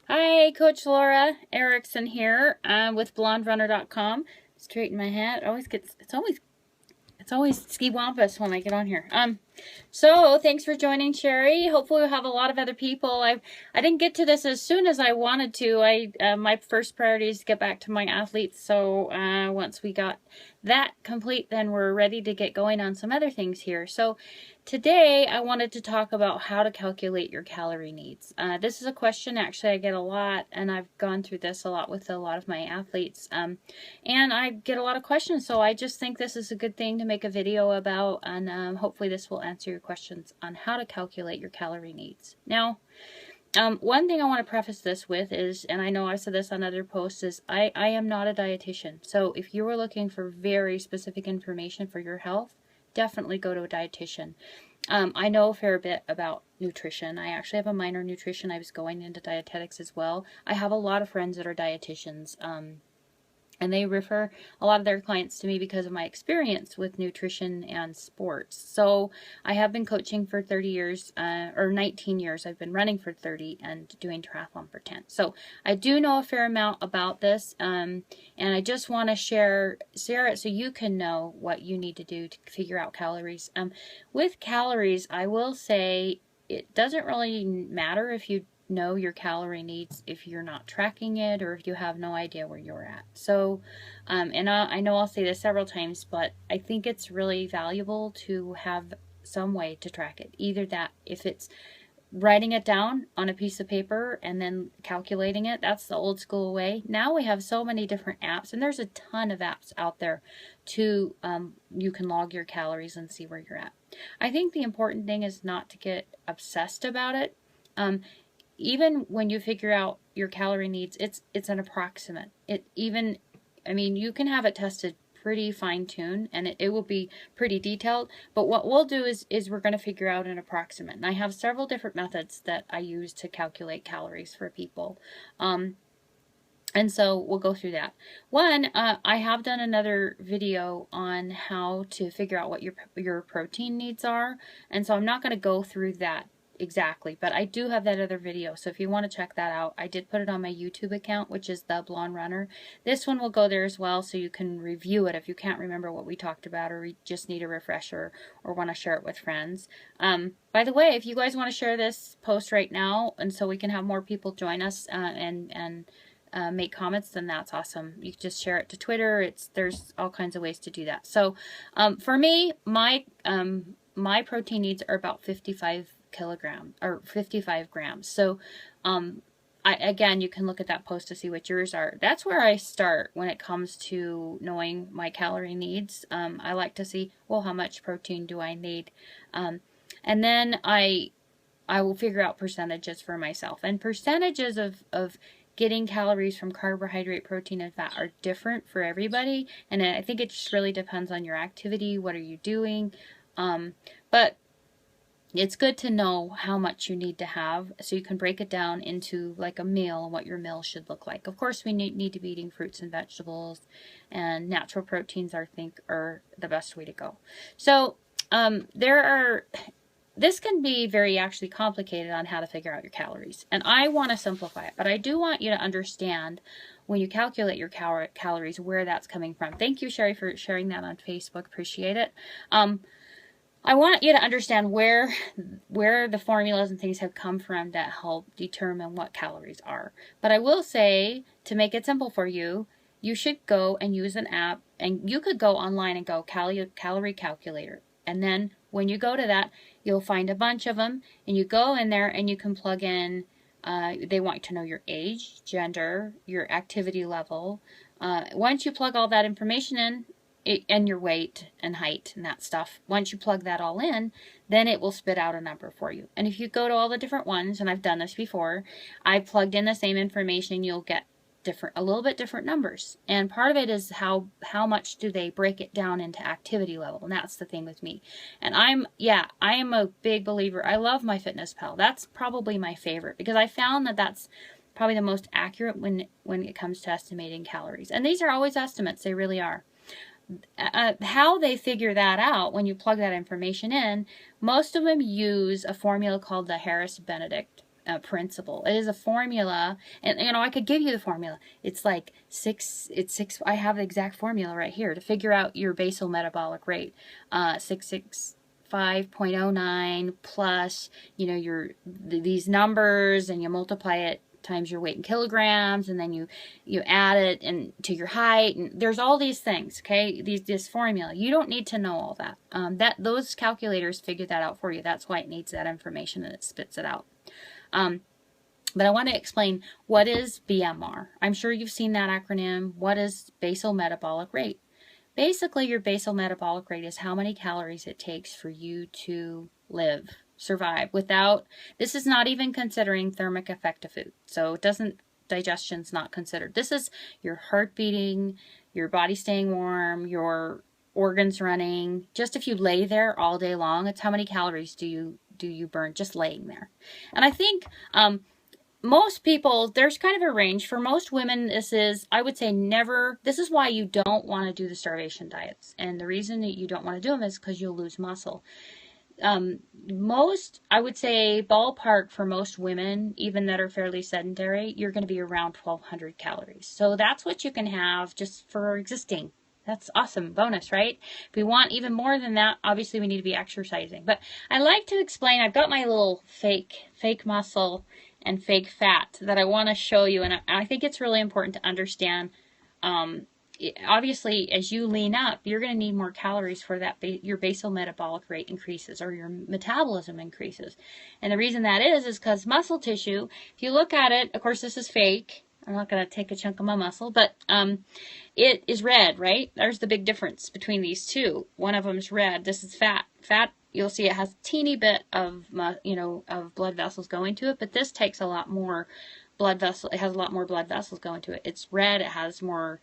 Hi, Coach Lora Erickson here with blonderunner.com. Straighten my hat. It's always ski wampus when I get on here. So thanks for joining, Sherry. Hopefully we'll have a lot of other people. I didn't get to this as soon as I wanted to. My first priority is to get back to my athletes. So once we got that complete, then we're ready to get going on some other things here. So today I wanted to talk about how to calculate your calorie needs. This is a question actually I get a lot, and I've gone through this a lot with a lot of my athletes. And I get a lot of questions, so I just think this is a good thing to make a video about, and hopefully this will answer your questions on how to calculate your calorie needs. Now, one thing I want to preface this with is, and I know I said this on other posts, is I am not a dietitian. So if you were looking for very specific information for your health, definitely go to a dietitian. I know a fair bit about nutrition. I actually have a minor in nutrition. I was going into dietetics as well. I have a lot of friends that are dietitians. And they refer a lot of their clients to me because of my experience with nutrition and sports. So I have been coaching for 30 years, or 19 years. I've been running for 30 and doing triathlon for 10. So I do know a fair amount about this, and I just want to share it so you can know what you need to do to figure out calories. With calories, I will say it doesn't really matter if you know your calorie needs if you're not tracking it or if you have no idea where you're at. So, and I know I'll say this several times, but I think it's really valuable to have some way to track it. Either that, if it's writing it down on a piece of paper and then calculating it, that's the old school way. Now we have so many different apps, and there's a ton of apps out there to, you can log your calories and see where you're at. I think the important thing is not to get obsessed about it. Even when you figure out your calorie needs, it's an approximate. You can have it tested pretty fine-tuned, and it will be pretty detailed, but what we'll do is we're going to figure out an approximate. And I have several different methods that I use to calculate calories for people. And so we'll go through that. One, I have done another video on how to figure out what your protein needs are, and so I'm not going to go through that exactly, but I do have that other video, so if you want to check that out, I did put it on my YouTube account, which is The Blonde Runner. This one will go there as well, so you can review it if you can't remember what we talked about, or you just need a refresher, or want to share it with friends. By the way, if you guys want to share this post right now, and so we can have more people join us and make comments, then that's awesome. You can just share it to Twitter. There's all kinds of ways to do that. So for me, my protein needs are about 55 grams. So again, you can look at that post to see what yours are. That's where I start when it comes to knowing my calorie needs. I like to see, well, how much protein do I need? And then I will figure out percentages for myself. And percentages of getting calories from carbohydrate, protein, and fat are different for everybody. And I think it just really depends on your activity. What are you doing? But it's good to know how much you need to have so you can break it down into like a meal and what your meal should look like. Of course, we need to be eating fruits and vegetables, and natural proteins I think are the best way to go. So this can be very actually complicated on how to figure out your calories, and I want to simplify it, but I do want you to understand when you calculate your calories where that's coming from. Thank you, Sherry, for sharing that on Facebook. Appreciate it. I want you to understand where the formulas and things have come from that help determine what calories are. But I will say, to make it simple for you, you should go and use an app, and you could go online and go calorie calculator. And then when you go to that, you'll find a bunch of them, and you go in there and you can plug in, they want to know your age, gender, your activity level. Once you plug all that information in, and your weight and height and that stuff, once you plug that all in, then it will spit out a number for you. And if you go to all the different ones, and I've done this before, I plugged in the same information, you'll get a little bit different numbers. And part of it is how much do they break it down into activity level, and that's the thing with me. And I am a big believer. I love MyFitnessPal. That's probably my favorite because I found that that's probably the most accurate when it comes to estimating calories. And these are always estimates, they really are. How they figure that out when you plug that information in, most of them use a formula called the Harris-Benedict principle. It is a formula, and I could give you the formula. It's like I have the exact formula right here to figure out your basal metabolic rate. 665.09 plus, these numbers, and you multiply it times your weight in kilograms, and then you add it to your height, and there's all these things, okay? This formula, you don't need to know all that. Those calculators figure that out for you. That's why it needs that information, and it spits it out. But I want to explain, what is BMR? I'm sure you've seen that acronym. What is basal metabolic rate? Basically, your basal metabolic rate is how many calories it takes for you to survive without, this is not even considering thermic effect of food. So digestion's not considered. This is your heart beating, your body staying warm, your organs running. Just if you lay there all day long, it's how many calories do you burn just laying there. And I think most people, there's kind of a range. For most women, I would say never. This is why you don't want to do the starvation diets. And the reason that you don't want to do them is because you'll lose muscle. I would say ballpark for most women, even that are fairly sedentary, you're going to be around 1,200 calories. So that's what you can have just for existing. That's awesome. Bonus, right? If we want even more than that, obviously we need to be exercising. But I like to explain, I've got my little fake muscle and fake fat that I want to show you. And I think it's really important to understand, obviously, as you lean up, you're going to need more calories for that. Your basal metabolic rate increases, or your metabolism increases. And the reason that is because muscle tissue, if you look at it, of course, this is fake. I'm not going to take a chunk of my muscle, but it is red, right? There's the big difference between these two. One of them is red. This is fat. Fat, you'll see it has a teeny bit of, of blood vessels going to it, but this takes a lot more blood vessel. It has a lot more blood vessels going to it. It's red. It has more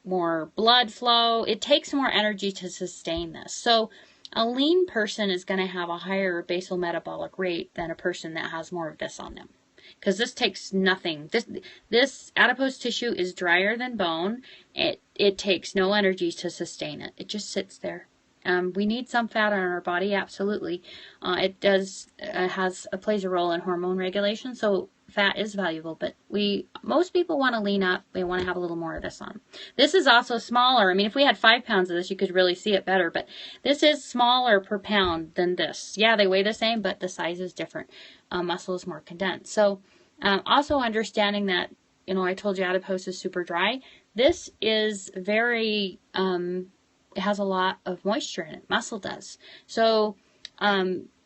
blood flow. It takes more energy to sustain this. So a lean person is going to have a higher basal metabolic rate than a person that has more of this on them. Because this takes nothing. This adipose tissue is drier than bone. It takes no energy to sustain it. It just sits there. We need some fat on our body, absolutely. It plays a role in hormone regulation, so fat is valuable. But most people want to lean up. They want to have a little more of this on. This is also smaller. I mean, if we had 5 pounds of this, you could really see it better. But this is smaller per pound than this. Yeah, they weigh the same, but the size is different. Muscle is more condensed. So also understanding that, I told you adipose is super dry. This is very, it has a lot of moisture in it. Muscle does. So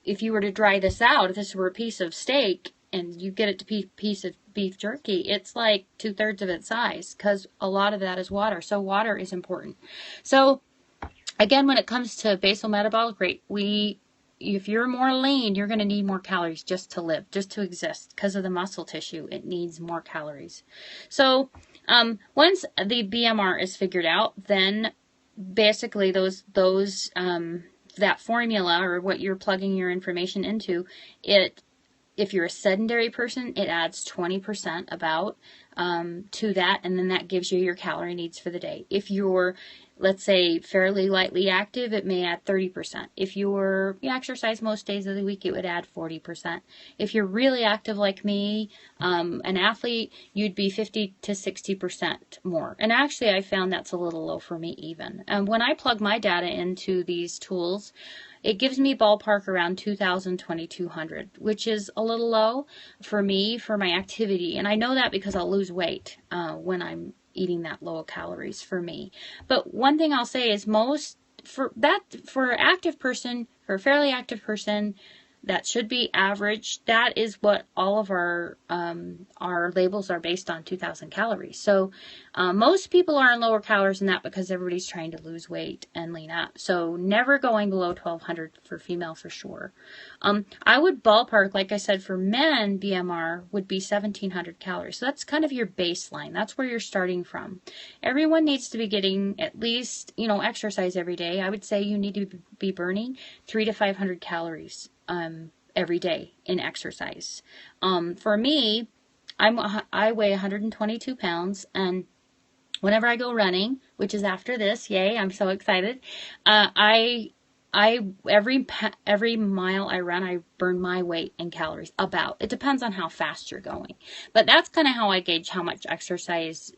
if you were to dry this out, if this were a piece of steak and you get it to piece of beef jerky, it's like 2/3 of its size, because a lot of that is water. So water is important. So again, when it comes to basal metabolic rate, if you're more lean, you're going to need more calories just to live, just to exist. Because of the muscle tissue, it needs more calories. So once the BMR is figured out, then basically that formula, or what you're plugging your information into, if you're a sedentary person, it adds 20% about to that, and then that gives you your calorie needs for the day. If you're, let's say, fairly lightly active, it may add 30%. If you exercise most days of the week, it would add 40%. If you're really active like me, an athlete, you'd be 50 to 60% more. And actually, I found that's a little low for me even. When I plug my data into these tools, it gives me ballpark around 2,000, 2,200, which is a little low for me, for my activity. And I know that because I'll lose weight when I'm eating that low of calories for me. But one thing I'll say is for an active person, for a fairly active person, that should be average. That is what all of our labels are based on, 2,000 calories. So most people are on lower calories than that because everybody's trying to lose weight and lean up. So never going below 1,200 for female for sure. I would ballpark, like I said, for men, BMR would be 1,700 calories. So that's kind of your baseline. That's where you're starting from. Everyone needs to be getting at least, exercise every day. I would say you need to be burning 300 to 500 calories every day in exercise. For me, I weigh 122 pounds, and whenever I go running, which is after this, yay, I'm so excited, I every mile I run, I burn my weight in calories. About. It depends on how fast you're going, but that's kind of how I gauge how much exercise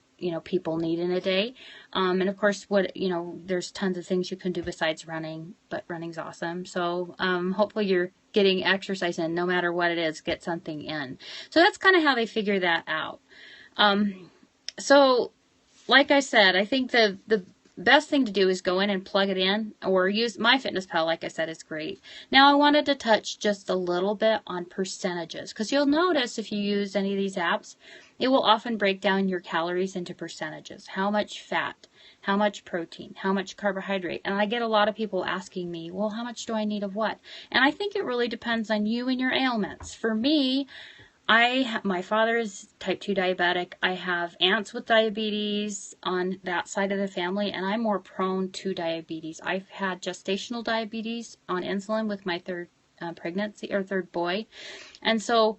people need in a day. And of course, there's tons of things you can do besides running, but running's awesome. So hopefully you're getting exercise in, no matter what it is. Get something in. So that's kind of how they figure that out. So like I said, I think the best thing to do is go in and plug it in, or use MyFitnessPal. Like I said, is great. Now I wanted to touch just a little bit on percentages, because you'll notice if you use any of these apps, it will often break down your calories into percentages. How much fat, how much protein, how much carbohydrate. And I get a lot of people asking me, well, how much do I need of what? And I think it really depends on you and your ailments. For me, my father is type 2 diabetic. I have aunts with diabetes on that side of the family, and I'm more prone to diabetes. I've had gestational diabetes on insulin with my third pregnancy, or third boy. And so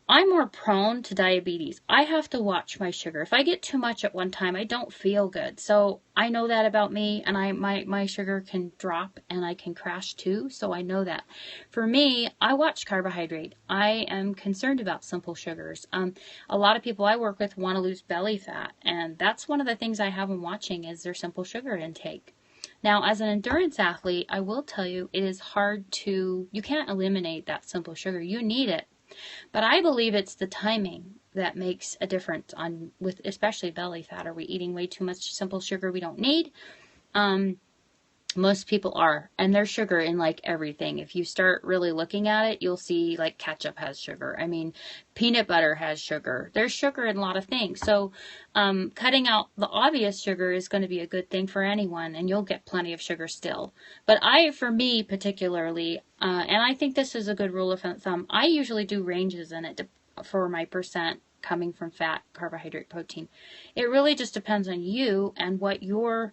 I'm more prone to diabetes. I have to watch my sugar. If I get too much at one time, I don't feel good. So I know that about me, and my sugar can drop and I can crash too. So I know that. For me, I watch carbohydrate. I am concerned about simple sugars. A lot of people I work with want to lose belly fat, and that's one of the things I have them watching is their simple sugar intake. Now, as an endurance athlete, I will tell you, it is hard you can't eliminate that simple sugar. You need it. But I believe it's the timing that makes a difference with especially belly fat. Are we eating way too much simple sugar we don't need? Most people are, and there's sugar in like everything. If you start really looking at it, you'll see like ketchup has sugar. I mean, peanut butter has sugar. There's sugar in a lot of things. So cutting out the obvious sugar is going to be a good thing for anyone, and you'll get plenty of sugar still. But for me particularly, and I think this is a good rule of thumb, I usually do ranges in it for my percent coming from fat, carbohydrate, protein. It really just depends on you and what your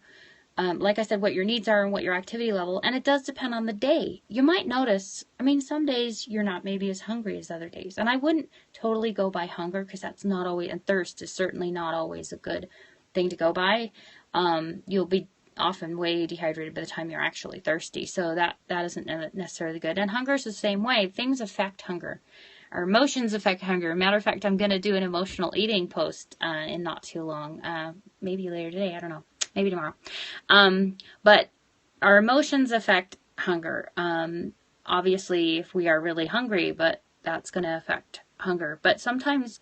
like I said, what your needs are and what your activity level, and it does depend on the day. You might notice, some days you're not maybe as hungry as other days, and I wouldn't totally go by hunger, because that's not always, and thirst is certainly not always a good thing to go by. You'll be often way dehydrated by the time you're actually thirsty, so that isn't necessarily good. And hunger is the same way. Things affect hunger. Our emotions affect hunger. Matter of fact, I'm going to do an emotional eating post in not too long, maybe later today, I don't know. Maybe tomorrow. But our emotions affect hunger. Obviously, if we are really hungry, but that's going to affect hunger. But sometimes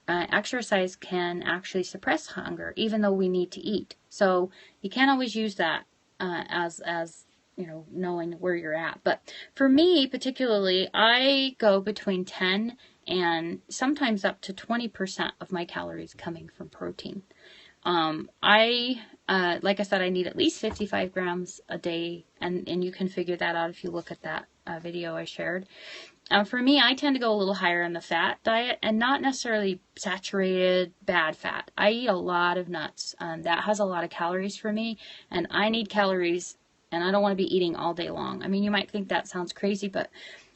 exercise can actually suppress hunger, even though we need to eat. So you can't always use that as knowing where you're at. But for me, particularly, I go between 10 and sometimes up to 20% of my calories coming from protein. Like I said, I need at least 55 grams a day, and you can figure that out if you look at that video I shared. For me, I tend to go a little higher in the fat diet, and not necessarily saturated bad fat. I eat a lot of nuts. That has a lot of calories for me, and I need calories, and I don't want to be eating all day long. You might think that sounds crazy, but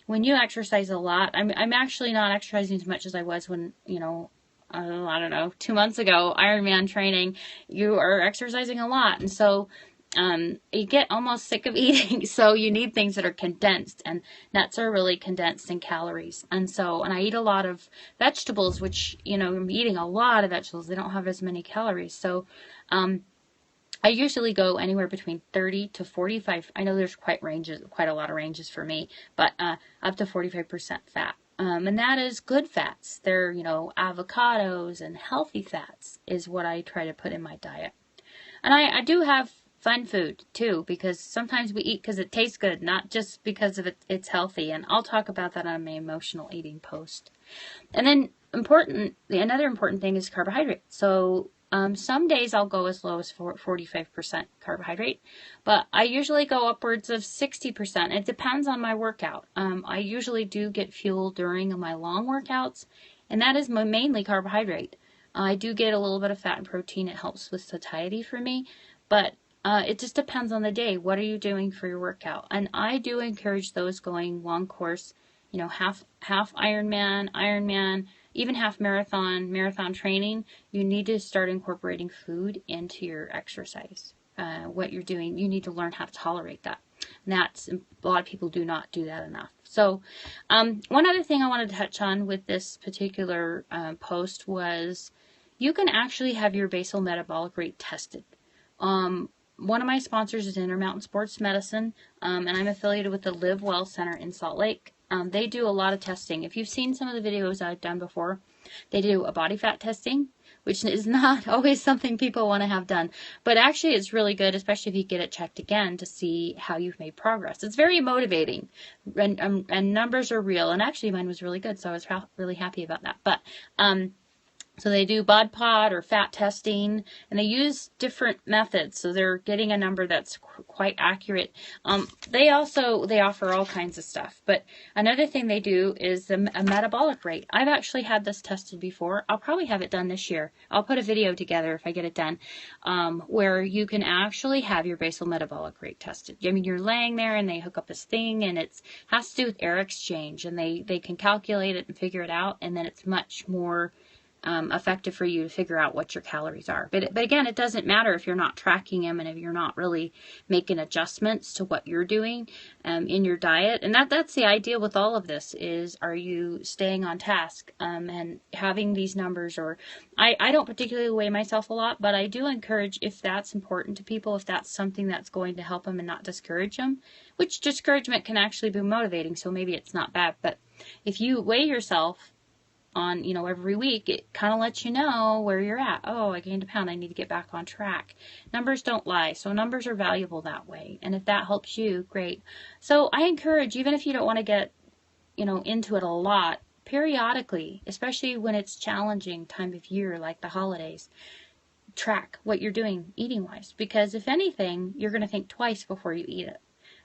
when you exercise a lot, I'm actually not exercising as much as I was when, I don't know, 2 months ago, Ironman training. You are exercising a lot, and so you get almost sick of eating, so you need things that are condensed, and nuts are really condensed in calories. And I eat a lot of vegetables, which, I'm eating a lot of vegetables. They don't have as many calories. So I usually go anywhere between 30 to 45. I know there's quite a lot of ranges for me, but up to 45% fat. And that is good fats. They're, avocados and healthy fats is what I try to put in my diet. And I do have fun food too, because sometimes we eat because it tastes good, not just because of it's healthy. And I'll talk about that on my emotional eating post. And then another important thing is carbohydrate. So some days I'll go as low as 45% carbohydrate, but I usually go upwards of 60%. It depends on my workout. I usually do get fuel during my long workouts, and that is mainly carbohydrate. I do get a little bit of fat and protein. It helps with satiety for me, but it just depends on the day. What are you doing for your workout? And I do encourage those going long course, half Ironman, even half marathon training. You need to start incorporating food into your exercise. What you're doing, you need to learn how to tolerate that. And that's, a lot of people do not do that enough. So one other thing I wanted to touch on with this particular post was you can actually have your basal metabolic rate tested. One of my sponsors is Intermountain Sports Medicine, and I'm affiliated with the Live Well Center in Salt Lake. They do a lot of testing. If you've seen some of the videos I've done before, they do a body fat testing, which is not always something people want to have done. But actually it's really good, especially if you get it checked again to see how you've made progress. It's very motivating, and numbers are real. And actually mine was really good, so I was really happy about that. But so they do bod pod or fat testing, and they use different methods, so they're getting a number that's quite accurate. They offer all kinds of stuff, but another thing they do is a metabolic rate. I've actually had this tested before. I'll probably have it done this year. I'll put a video together if I get it done, where you can actually have your basal metabolic rate tested. I mean, you're laying there and they hook up this thing, and it has to do with air exchange, and they can calculate it and figure it out, and then it's much more effective for you to figure out what your calories are. But again, it doesn't matter if you're not tracking them and if you're not really making adjustments to what you're doing in your diet. And that's the idea with all of this is, are you staying on task and having these numbers? Or I don't particularly weigh myself a lot, but I do encourage, if that's important to people, if that's something that's going to help them and not discourage them, which discouragement can actually be motivating, so maybe it's not bad. But if you weigh yourself on, every week, it kind of lets you know where you're at. Oh, I gained a pound. I need to get back on track. Numbers don't lie, so numbers are valuable that way. And if that helps you, great. So I encourage, even if you don't want to get, into it a lot, periodically, especially when it's challenging time of year like the holidays, track what you're doing eating-wise. Because if anything, you're going to think twice before you eat it.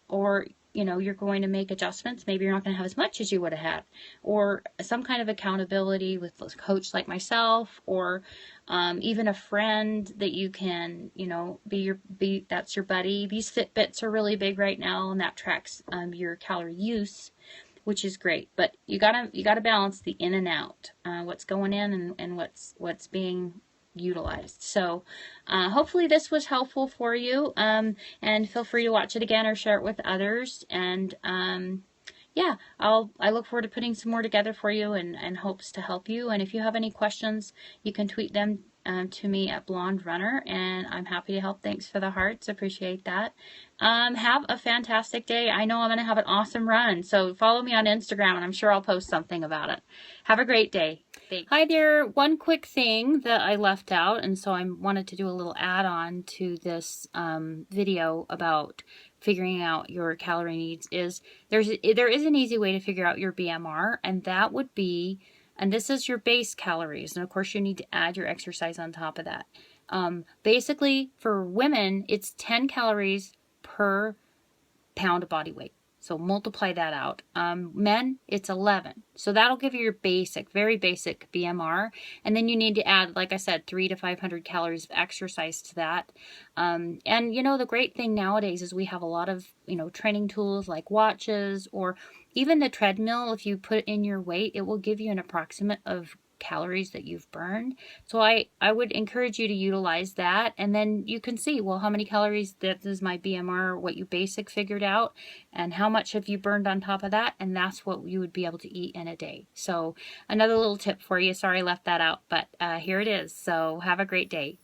Or you're going to make adjustments. Maybe you're not going to have as much as you would have had, or some kind of accountability with a coach like myself, or even a friend that you can, that's your buddy. These Fitbits are really big right now, and that tracks your calorie use, which is great. But you gotta balance the in and out, what's going in and what's being utilized. So hopefully this was helpful for you, and feel free to watch it again or share it with others. And yeah, I look forward to putting some more together for you, and hopes to help you. And if you have any questions, you can tweet them to me at Blonde Runner, and I'm happy to help. Thanks for the hearts, appreciate that. Have a fantastic day. I know I'm going to have an awesome run, so follow me on Instagram, and I'm sure I'll post something about it. Have a great day. Thanks. Hi there. One quick thing that I left out, and so I wanted to do a little add-on to this video about figuring out your calorie needs, is there is an easy way to figure out your BMR, and that would be, and this is your base calories, and of course you need to add your exercise on top of that. Basically, for women, it's 10 calories per pound of body weight. So multiply that out. Men, it's 11. So that'll give you your basic, very basic BMR. And then you need to add, like I said, 300 to 500 calories of exercise to that. And the great thing nowadays is we have a lot of, training tools like watches, or even the treadmill. If you put in your weight, it will give you an approximate of calories that you've burned. So I would encourage you to utilize that, and then you can see, well, how many calories, that is my BMR, what you basic figured out, and how much have you burned on top of that, and that's what you would be able to eat in a day. So another little tip for you. Sorry I left that out, but here it is. So have a great day.